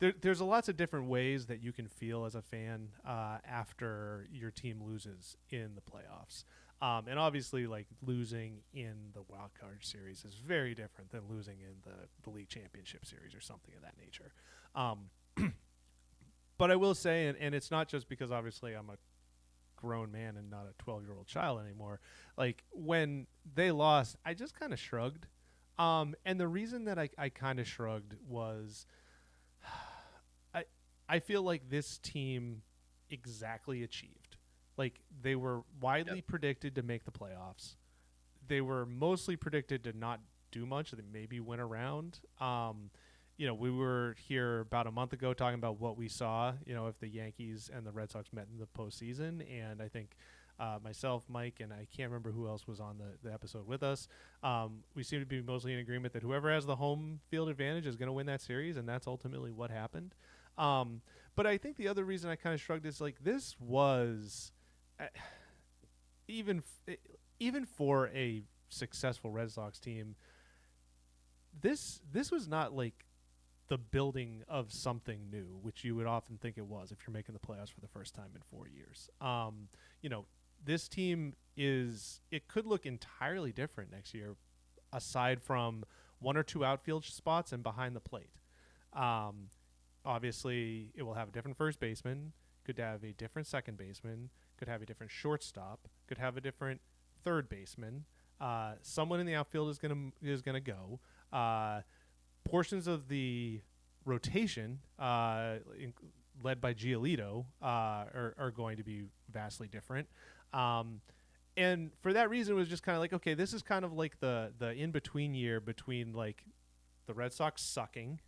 there's a lots of different ways that you can feel as a fan after your team loses in the playoffs. And obviously, like losing in the wild card series is very different than losing in the league championship series or something of that nature. Um, but I will say, and it's not just because obviously I'm a grown man and not a 12-year-old child anymore. Like when they lost, I just kind of shrugged. And the reason that I kind of shrugged was I I feel like this team exactly achieved. Like they were widely Yep. predicted to make the playoffs. They were mostly predicted to not do much. They maybe went around. We were here about a month ago talking about what we saw. If the Yankees and the Red Sox met in the postseason, and I think myself, Mike, and I can't remember who else was on the episode with us. We seem to be mostly in agreement that whoever has the home field advantage is going to win that series, and that's ultimately what happened. Um, but I think the other reason I kind of shrugged is like this was uh, even even for a successful Red Sox team, this was not like the building of something new, which you would often think it was if you're making the playoffs for the first time in 4 years. You know, this team is it could look entirely different next year, aside from one or two outfield spots and behind the plate. Um, Obviously, it will have a different first baseman, could have a different second baseman, could have a different shortstop, could have a different third baseman. Someone in the outfield is gonna go. Portions of the rotation, led by Giolito, are going to be vastly different. Um, and for that reason, it was just kind of like, okay, this is kind of like the in between year between like the Red Sox sucking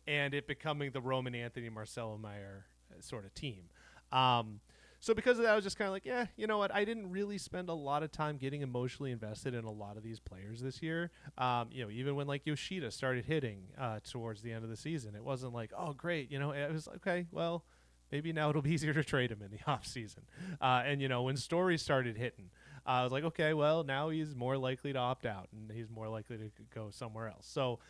and it becoming the Roman Anthony Marcelo Meyer sort of team. Um, so because of that, I was just kind of like, yeah, you know what? I didn't really spend a lot of time getting emotionally invested in a lot of these players this year. Even when like Yoshida started hitting towards the end of the season, it wasn't like, oh, great. It was okay. Well, maybe now it'll be easier to trade him in the offseason. And when Story started hitting, I was like, okay, well, now he's more likely to opt out and he's more likely to go somewhere else. So,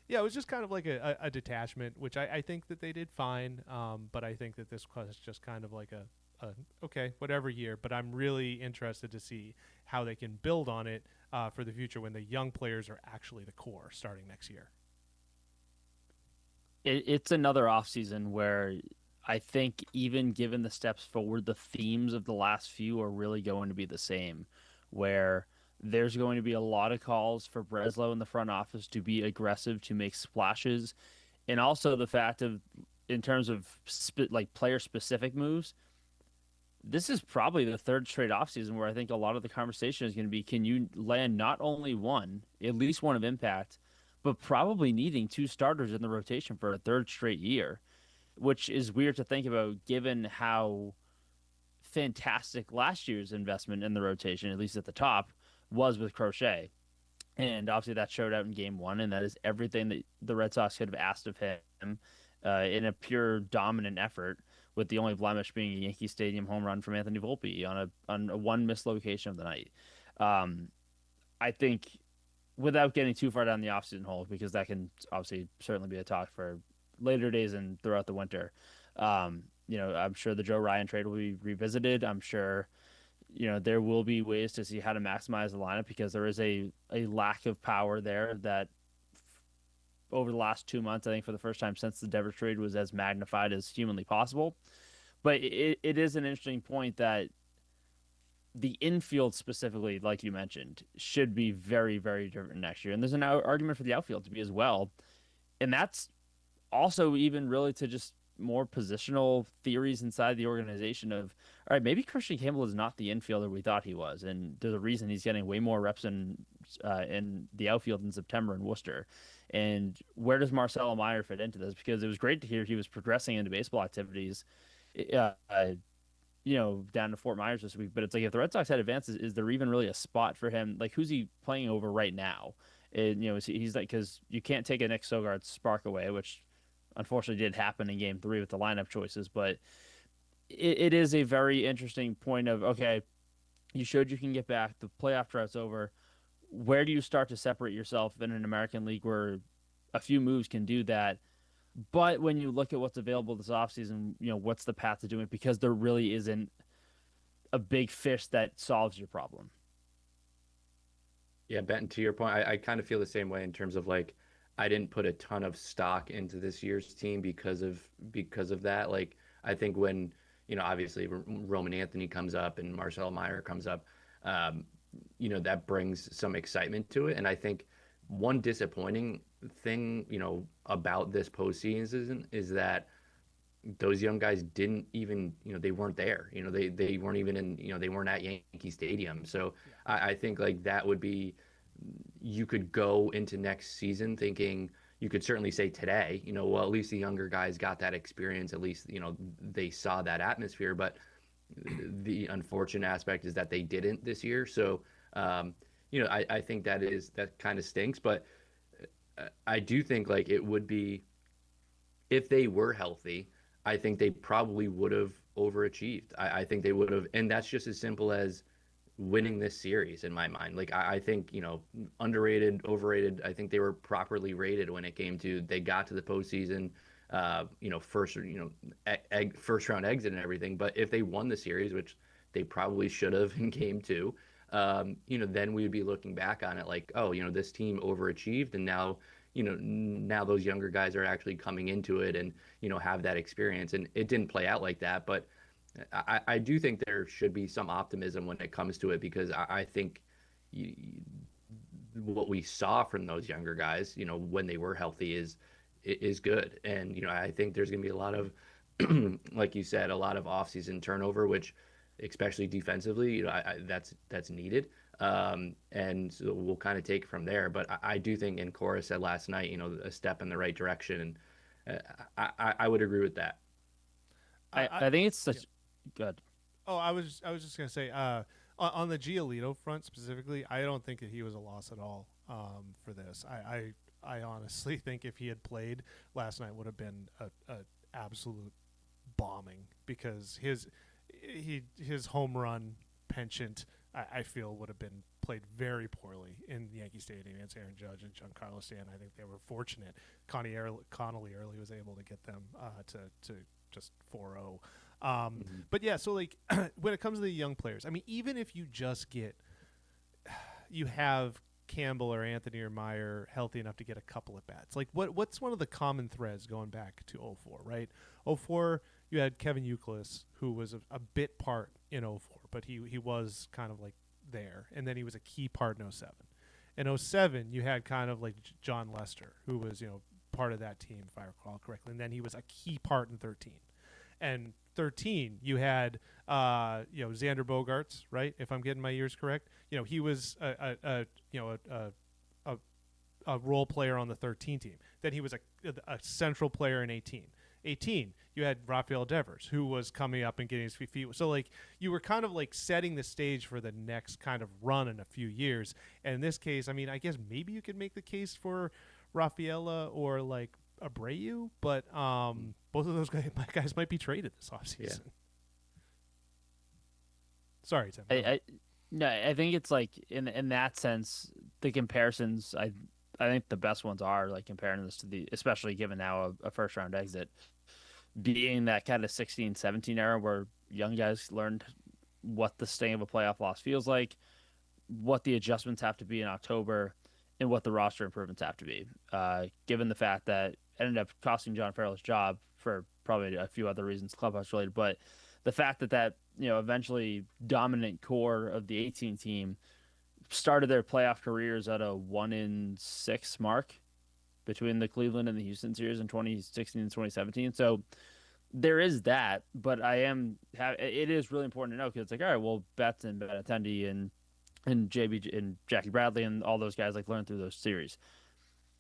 yeah, it was just kind of like a detachment, which I think that they did fine. But I think that this was just kind of like a okay, whatever year. But I'm really interested to see how they can build on it for the future when the young players are actually the core starting next year. It's another offseason where I think even given the steps forward, the themes of the last few are really going to be the same, where there's going to be a lot of calls for Breslow in the front office to be aggressive, to make splashes, and also the fact of in terms of like player specific moves, this is probably the third straight offseason where I think a lot of the conversation is going to be can you land not only one, at least one of impact, but probably needing two starters in the rotation for a third straight year, which is weird to think about given how fantastic last year's investment in the rotation, at least at the top, was with Crochet. And obviously that showed out in game one, and that is everything that the Red Sox could have asked of him in a pure dominant effort, with the only blemish being a Yankee Stadium home run from Anthony Volpe on a one mislocation of the night. Um, I think without getting too far down the offseason hole, because that can obviously certainly be a talk for later days and throughout the winter. I'm sure the Joe Ryan trade will be revisited. I'm sure there will be ways to see how to maximize the lineup because there is a lack of power there that over the last 2 months, I think for the first time since the Devers trade was as magnified as humanly possible. But it is an interesting point that the infield specifically, like you mentioned, should be very, very different next year. And there's an argument for the outfield to be as well. And that's also even really to just more positional theories inside the organization of, all right, maybe Christian Campbell is not the infielder we thought he was. And there's a reason he's getting way more reps in the outfield in September in Worcester. And where does Marcelo Meyer fit into this? Because it was great to hear he was progressing into baseball activities. Uh, down to Fort Myers this week. But it's like if the Red Sox had advances, is there even really a spot for him? Like, who's he playing over right now? And, he's like, because you can't take a Nick Sogard spark away, which unfortunately did happen in game three with the lineup choices. But it is a very interesting point of, okay, you showed you can get back. The playoff drought's over. Where do you start to separate yourself in an American League where a few moves can do that? But when you look at what's available this offseason, what's the path to doing it? Because there really isn't a big fish that solves your problem. Yeah, Benton, to your point, I kind of feel the same way in terms of like I didn't put a ton of stock into this year's team because of that. Like I think when, obviously Roman Anthony comes up and Marcel Meyer comes up, um, that brings some excitement to it. And I think one disappointing thing, about this postseason is that those young guys didn't even, they weren't there. They weren't even in, they weren't at Yankee Stadium. So Yeah. I think like that would be, you could go into next season thinking, you could certainly say today, well, at least the younger guys got that experience. At least, they saw that atmosphere. But the unfortunate aspect is that they didn't this year. So, I think that kind of stinks. But I do think like it would be, if they were healthy, I think they probably would have overachieved. I think they would have, and that's just as simple as winning this series in my mind. Like I think, underrated, overrated. I think they were properly rated when it came to they got to the postseason, first, first round exit and everything. But if they won the series, which they probably should have in game two, then we would be looking back on it like, oh, this team overachieved, and now those younger guys are actually coming into it and have that experience. And it didn't play out like that, but I do think there should be some optimism when it comes to it, because I think you, what we saw from those younger guys, when they were healthy, is good. And I think there's going to be a lot of, like you said, a lot of offseason turnover, which, especially defensively, that's needed. And so we'll kind of take it from there. But I do think, and Cora said last night, a step in the right direction, and I would agree with that. I think it's Yeah. such good. Oh, I was just gonna say, on the Giolito front specifically, I don't think that he was a loss at all for this. I honestly think if he had played last night, would have been a absolute bombing, because his home run penchant, I feel, would have been played very poorly in Yankee Stadium against Aaron Judge and Giancarlo Stanton. I think they were fortunate. Connolly early was able to get them to just 4-0. Mhm. But yeah, so like when it comes to the young players, I mean, even if you just get, you have Campbell or Anthony or Meyer healthy enough to get a couple at bats. Like what's one of the common threads going back to '04, right? '04, you had Kevin Youkilis, who was a bit part in '04, but he was kind of like there, and then he was a key part in '07. In '07, you had kind of like John Lester, who was part of that team, if I recall correctly, and then he was a key part in '13. And 13, you had Xander Bogaerts, right? If I'm getting my years correct, he was a role player on the 13 team. Then he was a central player in 18. 18, you had Rafael Devers, who was coming up and getting his feet. So like you were kind of like setting the stage for the next kind of run in a few years. And in this case, I mean, I guess maybe you could make the case for Rafaela or like Abreu, but both of those guys might be traded this Yeah. offseason. Sorry, Tim. I, Go ahead. I no, I think it's like in that sense, the comparisons. I think the best ones are like comparing this to the, especially given now a first round exit, being that kind of 16, 17 era where young guys learned what the sting of a playoff loss feels like, what the adjustments have to be in October, and what the roster improvements have to be. Given the fact that it ended up costing John Farrell's job for probably a few other reasons, clubhouse related, but the fact that eventually dominant core of the 18 team started their playoff careers at a 1-6 mark between the Cleveland and the Houston series in 2016 and 2017. So there is that, but it is really important to know, because it's like, all right, well, Betts and Benintendi and JB and Jackie Bradley and all those guys like learned through those series.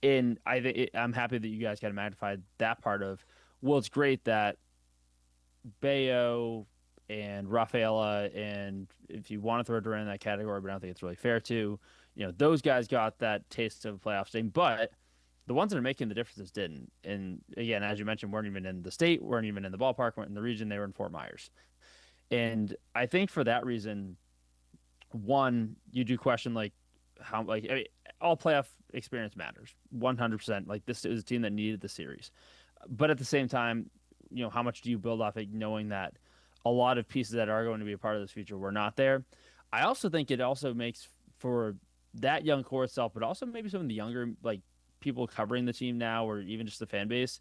And I'm happy that you guys kind of magnified that part of, well, it's great that Bayo and Rafaela, and if you want to throw Duran in that category, but I don't think it's really fair to, those guys got that taste of playoff sting, but the ones that are making the differences didn't. And again, as you mentioned, weren't even in the state, weren't even in the ballpark, weren't in the region, they were in Fort Myers. And I think for that reason, one, you do question like how, all playoff experience matters 100%. Like this is a team that needed the series. But at the same time, how much do you build off it, knowing that a lot of pieces that are going to be a part of this future were not there? I also think it also makes for that young core itself, but also maybe some of the younger like people covering the team now, or even just the fan base,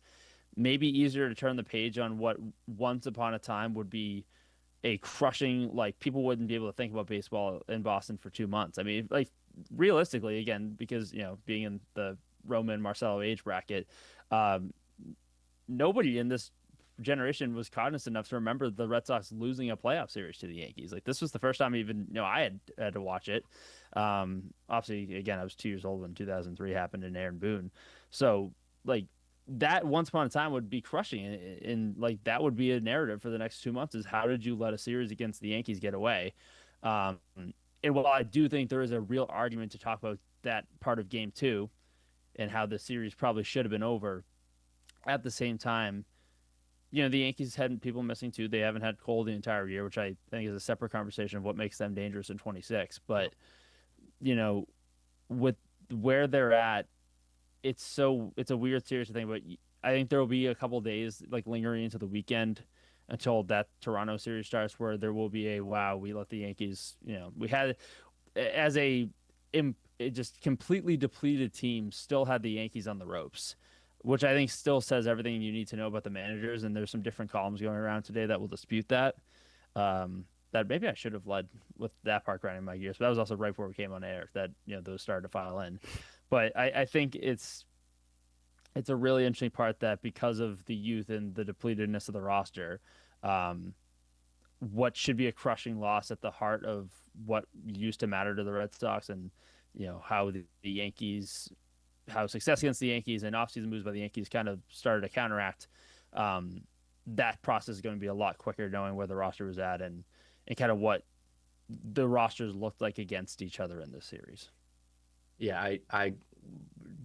maybe easier to turn the page on what once upon a time would be a crushing, like people wouldn't be able to think about baseball in Boston for 2 months. I mean, like realistically, again, because being in the Roman Marcelo age bracket, um, nobody in this generation was cognizant enough to remember the Red Sox losing a playoff series to the Yankees. Like this was the first time even I had to watch it. Obviously, again, I was 2 years old when 2003 happened in Aaron Boone, so like that once upon a time would be crushing, and like that would be a narrative for the next 2 months is how did you let a series against the Yankees get away? Um, and while I do think there is a real argument to talk about that part of Game 2 and how the series probably should have been over, at the same time, the Yankees had people missing too. They haven't had Cole the entire year, which I think is a separate conversation of what makes them dangerous in 26. But, you know, with where they're at, it's a weird series to think about. I think there will be a couple days like lingering into the weekend until that Toronto series starts where there will be a wow, we let the Yankees, we had as just completely depleted team still had the Yankees on the ropes, which I think still says everything you need to know about the managers. And there's some different columns going around today that will dispute that. That maybe I should have led with that part grinding my gears, but that was also right before we came on air that those started to file in. But I think it's a really interesting part that because of the youth and the depletedness of the roster, what should be a crushing loss at the heart of what used to matter to the Red Sox, and how the Yankees, how success against the Yankees and offseason moves by the Yankees kind of started to counteract. That process is going to be a lot quicker knowing where the roster was at and kind of what the rosters looked like against each other in this series. Yeah, I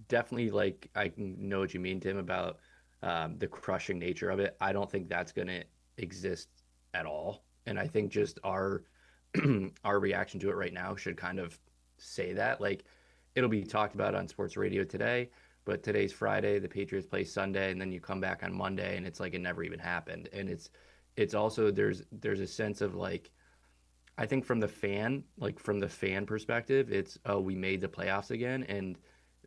definitely I know what you mean, Tim, about the crushing nature of it. I don't think that's going to exist at all. And I think just our our reaction to it right now should kind of say that. Like it'll be talked about on sports radio today, but today's Friday, the Patriots play Sunday, and then you come back on Monday and it's like it never even happened. And it's also there's a sense of like I think from the fan perspective, it's oh we made the playoffs again, and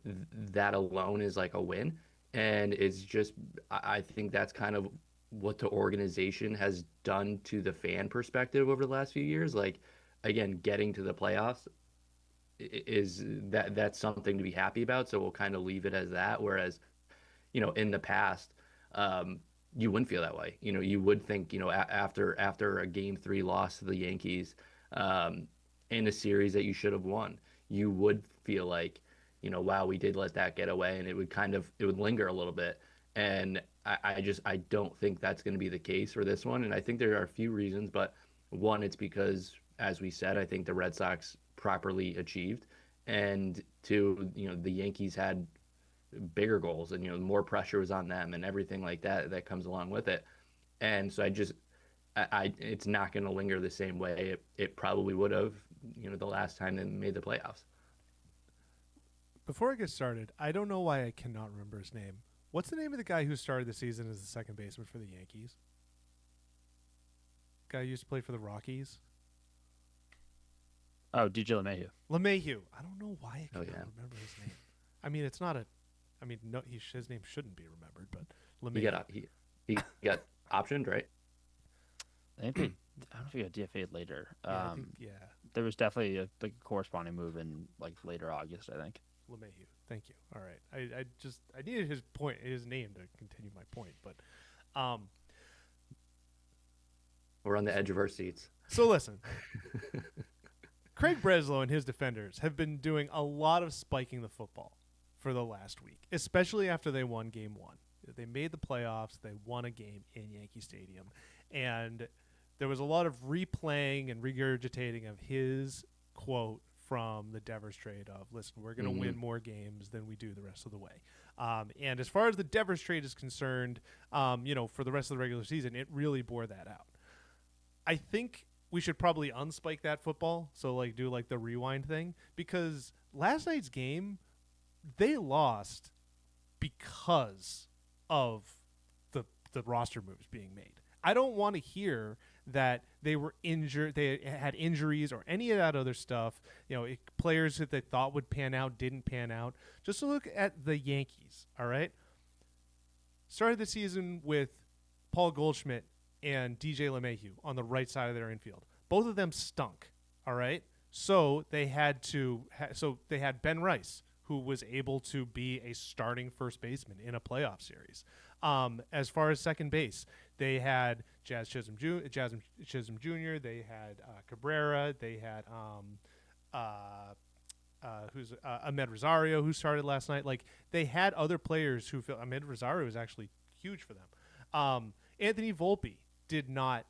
that alone is like a win. And it's just I think that's kind of what the organization has done to the fan perspective over the last few years. Like again, getting to the playoffs is that's something to be happy about. So we'll kind of leave it as that. Whereas, in the past, you wouldn't feel that way. You would think, after a Game 3 loss to the Yankees, in a series that you should have won, you would feel like, wow, we did let that get away, and it would linger a little bit. And I don't think that's going to be the case for this one. And I think there are a few reasons, but one, it's because, as we said, I think the Red Sox properly achieved, and two, the Yankees had bigger goals, and more pressure was on them, and everything like that comes along with it. And so it's not going to linger the same way it probably would have, the last time they made the playoffs. Before I get started, I don't know why I cannot remember his name. What's the name of the guy who started the season as the second baseman for the Yankees? Guy who used to play for the Rockies? Oh, DJ LeMahieu. LeMahieu. I don't know why I cannot yeah. remember his name. I mean, it's not a. I mean, no, his name shouldn't be remembered, but LeMahieu. He got optioned, right? I don't know if he got DFA'd later. Yeah. There was definitely a corresponding move in like later August, I think. LeMahieu. Thank you. All right. I needed his name to continue my point, but We're on the edge of our seats. So listen. Craig Breslow and his defenders have been doing a lot of spiking the football for the last week, especially after they won Game 1. They made the playoffs. They won a game in Yankee Stadium. And there was a lot of replaying and regurgitating of his quote from the Devers trade of, listen, we're going to win more games than we do the rest of the way. And as far as the Devers trade is concerned, for the rest of the regular season, it really bore that out. I think we should probably unspike that football, so do the rewind thing, because last night's game, they lost because of the roster moves being made. I don't want to hear that they were injured, they had injuries or any of that other stuff. Players that they thought would pan out didn't pan out. Just look at the Yankees, all right? Started the season with Paul Goldschmidt and DJ LeMahieu on the right side of their infield. Both of them stunk, all right? So they had Ben Rice, who was able to be a starting first baseman in a playoff series. As far as second base, they had Jazz Chisholm Jr., they had Cabrera, they had Ahmed Rosario, who started last night. Like, they had other players who felt Ahmed Rosario was actually huge for them. Anthony Volpe did not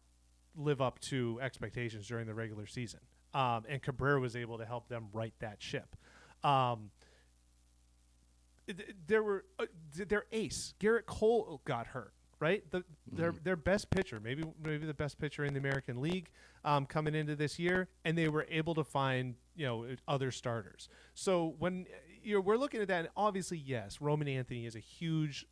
live up to expectations during the regular season, and Cabrera was able to help them right that ship. Their ace Garrett Cole got hurt, right? Their best pitcher, maybe the best pitcher in the American League, coming into this year, and they were able to find other starters. So when we're looking at that, obviously yes, Roman Anthony is a huge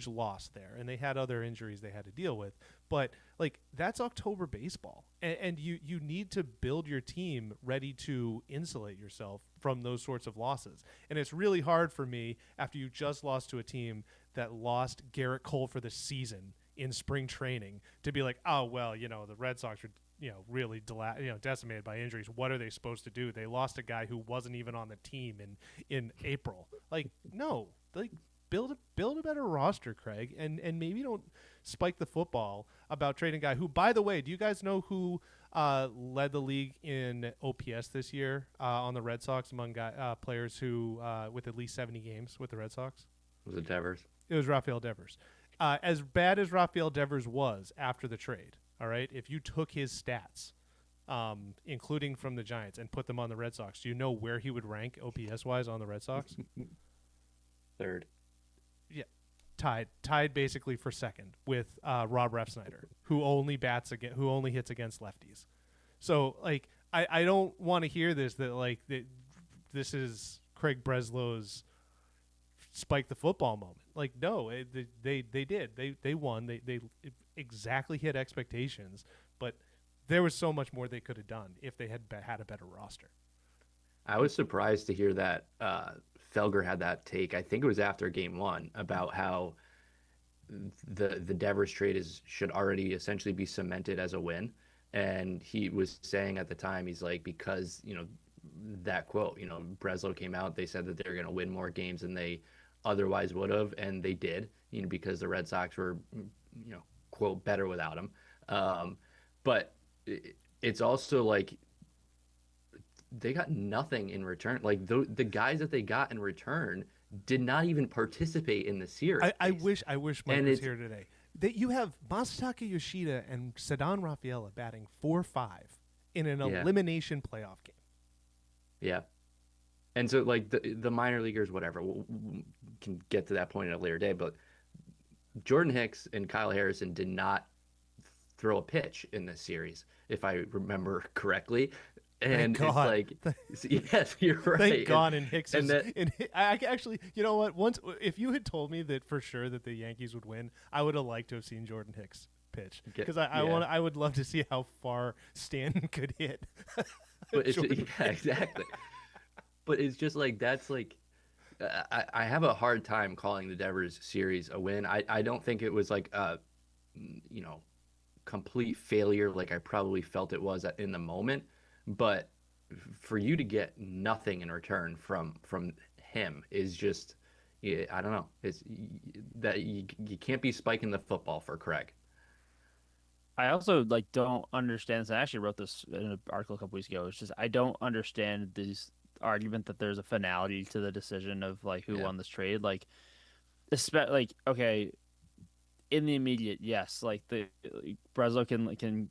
loss there, and they had other injuries they had to deal with. But like, that's October baseball, and you need to build your team ready to insulate yourself from those sorts of losses. And it's really hard for me after you just lost to a team that lost Garrett Cole for the season in spring training to be like, oh well, the Red Sox are really decimated by injuries. What are they supposed to do? They lost a guy who wasn't even on the team in April. Like, no, like, build a better roster, Craig, and maybe don't spike the football about trading a guy who, by the way, do you guys know who led the league in OPS this year on the Red Sox among players who with at least 70 games with the Red Sox? Was it Devers? It was Rafael Devers. As bad as Rafael Devers was after the trade, all right, if you took his stats, including from the Giants, and put them on the Red Sox, do you know where he would rank OPS-wise on the Red Sox? Third. Yeah, tied basically for second with Rob Refsnyder, who only hits against lefties. So like, I don't want to hear this this is Craig Breslow's spike the football moment. Like, no, they did. They won. They exactly hit expectations, but there was so much more they could have done if they had a better roster. I was surprised to hear that Felger had that take. I think it was after Game 1 about how the Devers trade should already essentially be cemented as a win. And he was saying at the time, he's like, because that quote, Breslow came out, they said that they were going to win more games than they otherwise would have, and they did, because the Red Sox were, quote, better without him. But it's also like, they got nothing in return. Like, the guys that they got in return did not even participate in the series. I wish Mike was here today. That you have Masataka Yoshida and Ceddanne Rafaela batting 4-5 in an elimination playoff game. Yeah. And so, like, the minor leaguers, whatever, we can get to that point at a later day, but Jordan Hicks and Kyle Harrison did not throw a pitch in this series, if I remember correctly. And it's like, yes, you're right. Thank God. And Hicks is, I actually, you know what? If you had told me that for sure that the Yankees would win, I would have liked to have seen Jordan Hicks pitch, because I would love to see how far Stanton could hit. But exactly. But it's just like, that's like, I have a hard time calling the Devers series a win. I don't think it was like a, complete failure like I probably felt it was in the moment. But for you to get nothing in return from him is just, I don't know. It's that you can't be spiking the football for Craig. I also don't understand this. I actually wrote this in an article a couple weeks ago. It's just, I don't understand this argument that there's a finality to the decision of who won this trade. Okay, in the immediate, yes, the Breslow can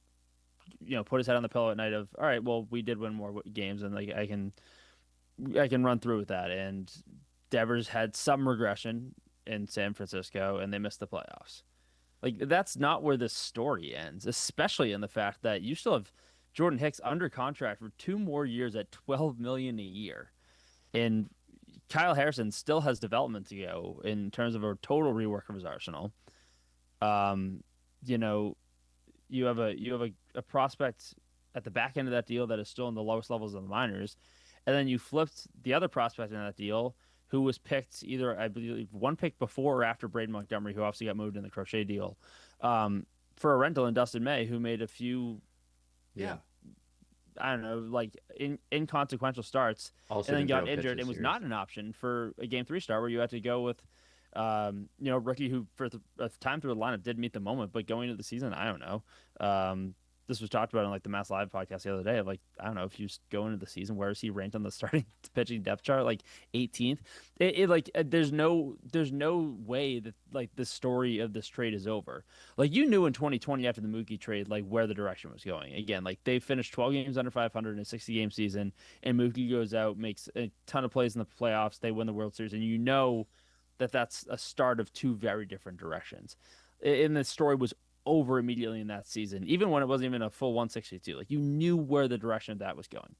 put his head on the pillow at night of, all right, well, we did win more games, and I can run through with that. And Devers had some regression in San Francisco, and they missed the playoffs. That's not where this story ends, especially in the fact that you still have Jordan Hicks under contract for 2 more years at $12 million a year, and Kyle Harrison still has development to go in terms of a total rework of his arsenal. Um, you know, you have a prospect at the back end of that deal that is still in the lowest levels of the minors, and then you flipped the other prospect in that deal who was picked either I believe one pick before or after Braden Montgomery, who obviously got moved in the Crochet deal, for a rental in Dustin May, who made a few, Yeah. I don't know, like inconsequential starts, Also and then didn't throw got a pitch injured this and was series. not an option for a game three start where you had to go with, rookie who for the time through the lineup did meet the moment, but going into the season, I don't know. This was talked about on like the Mass Live podcast the other day. Like, I don't know if you go into the season, where is he ranked on the starting pitching depth chart? Like 18th. There's no way that like the story of this trade is over. Like you knew in 2020 after the Mookie trade, like where the direction was going. Again, like they finished 12 games under 500 in a 60 game season, and Mookie goes out, makes a ton of plays in the playoffs. They win the World Series, and you know that that's a start of two very different directions. And the story was over immediately in that season, even when it wasn't even a full 162. Like you knew where the direction of that was going.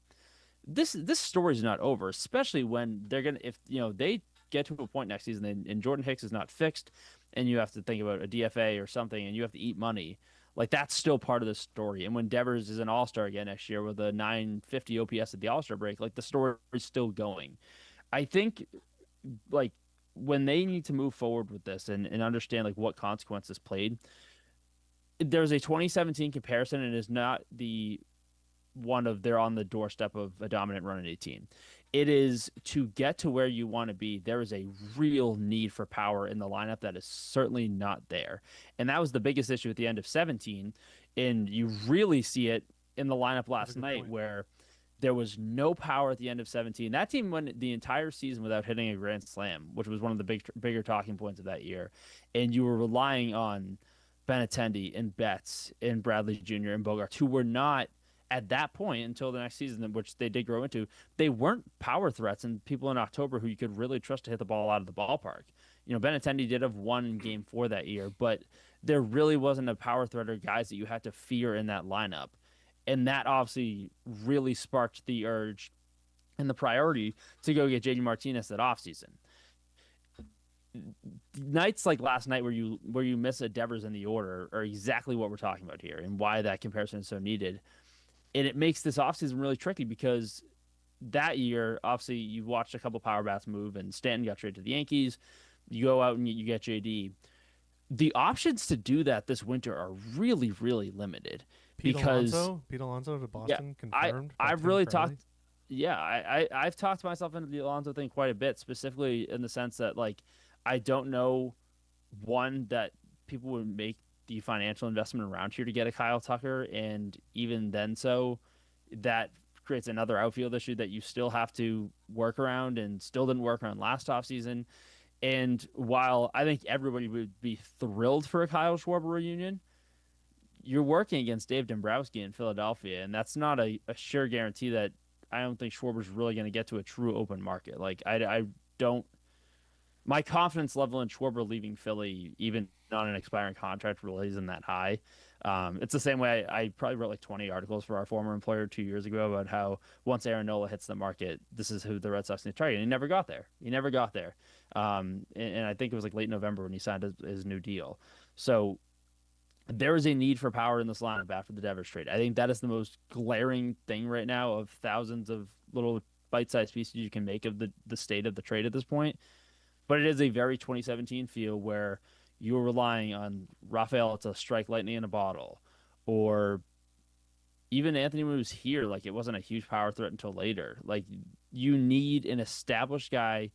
This story is not over, especially when they're gonna if they get to a point next season and Jordan Hicks is not fixed, and you have to think about a DFA or something, and you have to eat money. Like that's still part of the story. And when Devers is an All Star again next year with a 950 OPS at the All Star break, like the story is still going. I think like when they need to move forward with this and understand like what consequences played, there's a 2017 comparison and it is not the one of they're on the doorstep of a dominant run at 18. It is to get to where you want to be. There is a real need for power in the lineup that is certainly not there. And that was the biggest issue at the end of 17. And you really see it in the lineup That's a last good night point. where there was no power at the end of 17. That team went the entire season without hitting a grand slam, which was one of the bigger talking points of that year. And you were relying on Benintendi and Betts and Bradley Jr. and Bogarts, who were not at that point until the next season, which they did grow into. They weren't power threats and people in October who you could really trust to hit the ball out of the ballpark. Benintendi did have one in game 4 that year, but there really wasn't a power threat or guys that you had to fear in that lineup. And that obviously really sparked the urge and the priority to go get JD Martinez that offseason. Nights like last night where you miss a Devers in the order are exactly what we're talking about here and why that comparison is so needed. And it makes this offseason really tricky because that year, obviously, you watched a couple power bats move and Stanton got traded to the Yankees. You go out and you get JD. The options to do that this winter are really, really limited because Pete Alonso to yeah, Boston I confirmed by I've Tim really Curley. talked. Yeah, I've talked myself into the Alonso thing quite a bit, specifically in the sense that like I don't know one that people would make the financial investment around here to get a Kyle Tucker, and even then, so that creates another outfield issue that you still have to work around and still didn't work around last offseason. And while I think everybody would be thrilled for a Kyle Schwarber reunion, you're working against Dave Dombrowski in Philadelphia, and that's not a sure guarantee that I don't think Schwarber's really going to get to a true open market. Like I don't. My confidence level in Schwarber leaving Philly, even on an expiring contract, really isn't that high. It's the same way I probably wrote like 20 articles for our former employer 2 years ago about how once Aaron Nola hits the market, this is who the Red Sox need to target. And he never got there. He never got there. And I think it was like late November when he signed his new deal. So there is a need for power in this lineup after the Devers trade. I think that is the most glaring thing right now of thousands of little bite-sized pieces you can make of the state of the trade at this point. But it is a very 2017 feel where you're relying on Rafael to strike lightning in a bottle, or even Anthony when he was here, like it wasn't a huge power threat until later. Like you need an established guy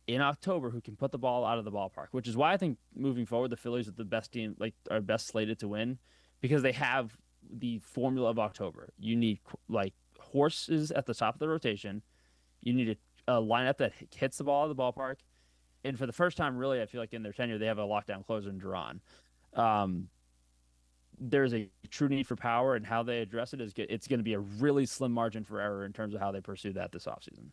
in October who can put the ball out of the ballpark, which is why I think moving forward the Phillies are the best team, like are best slated to win because they have the formula of October. You need like horses at the top of the rotation. You need a lineup that hits the ball out of the ballpark. And for the first time, really, I feel like in their tenure, they have a lockdown closer in Duran. Um, there's a true need for power, and how they address it is it's going to be a really slim margin for error in terms of how they pursue that this offseason.